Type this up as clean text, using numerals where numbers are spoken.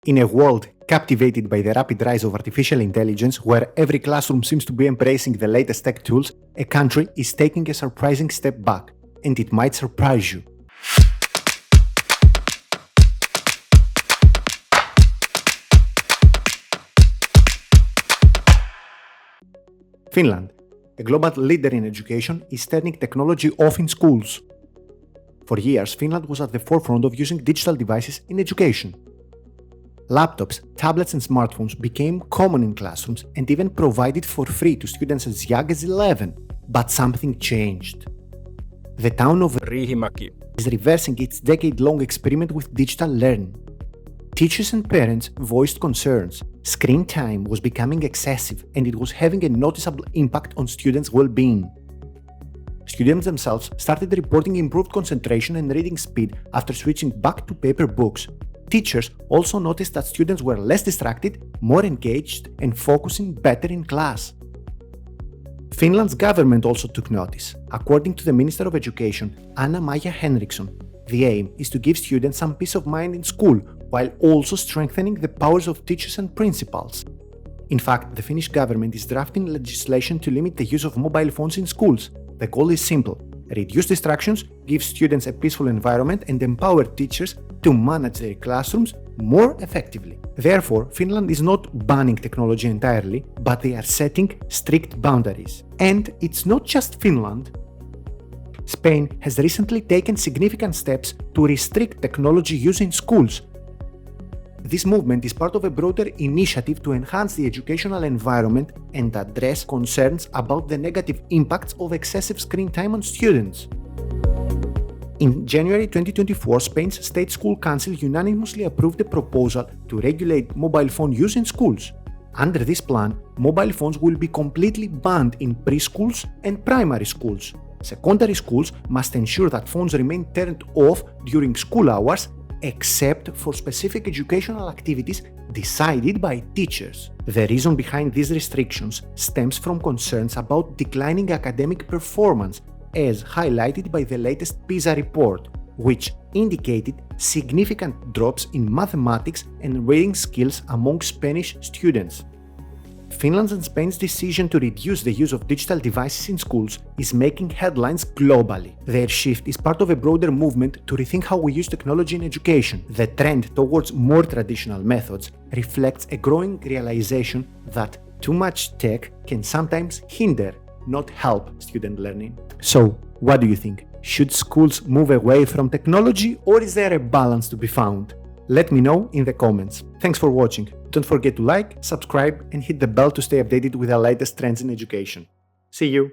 In a world captivated by the rapid rise of artificial intelligence, where every classroom seems to be embracing the latest tech tools, a country is taking a surprising step back, and it might surprise you. Finland, a global leader in education, is turning technology off in schools. For years, Finland was at the forefront of using digital devices in education. Laptops, tablets and smartphones became common in classrooms and even provided for free to students as young as 11. But something changed. The town of Riihimäki is reversing its decade-long experiment with digital learning. Teachers and parents voiced concerns. Screen time was becoming excessive and it was having a noticeable impact on students' well-being. Students themselves started reporting improved concentration and reading speed after switching back to paper books. Teachers also noticed that students were less distracted, more engaged, and focusing better in class. Finland's government also took notice. According to the Minister of Education, Anna-Maja Henriksson, the aim is to give students some peace of mind in school while also strengthening the powers of teachers and principals. In fact, the Finnish government is drafting legislation to limit the use of mobile phones in schools. The goal is simple: reduce distractions, give students a peaceful environment, and empower teachers to manage their classrooms more effectively. Therefore, Finland is not banning technology entirely, but they are setting strict boundaries. And it's not just Finland. Spain has recently taken significant steps to restrict technology use in schools. This movement is part of a broader initiative to enhance the educational environment and address concerns about the negative impacts of excessive screen time on students. In January 2024, Spain's State School Council unanimously approved a proposal to regulate mobile phone use in schools. Under this plan, mobile phones will be completely banned in preschools and primary schools. Secondary schools must ensure that phones remain turned off during school hours, except for specific educational activities decided by teachers. The reason behind these restrictions stems from concerns about declining academic performance, as highlighted by the latest PISA report, which indicated significant drops in mathematics and reading skills among Spanish students. Finland's and Spain's decision to reduce the use of digital devices in schools is making headlines globally. Their shift is part of a broader movement to rethink how we use technology in education. The trend towards more traditional methods reflects a growing realization that too much tech can sometimes hinder, not help, student learning. So, what do you think? Should schools move away from technology, or is there a balance to be found? Let me know in the comments. Thanks for watching. Don't forget to like, subscribe, and hit the bell to stay updated with the latest trends in education. See you!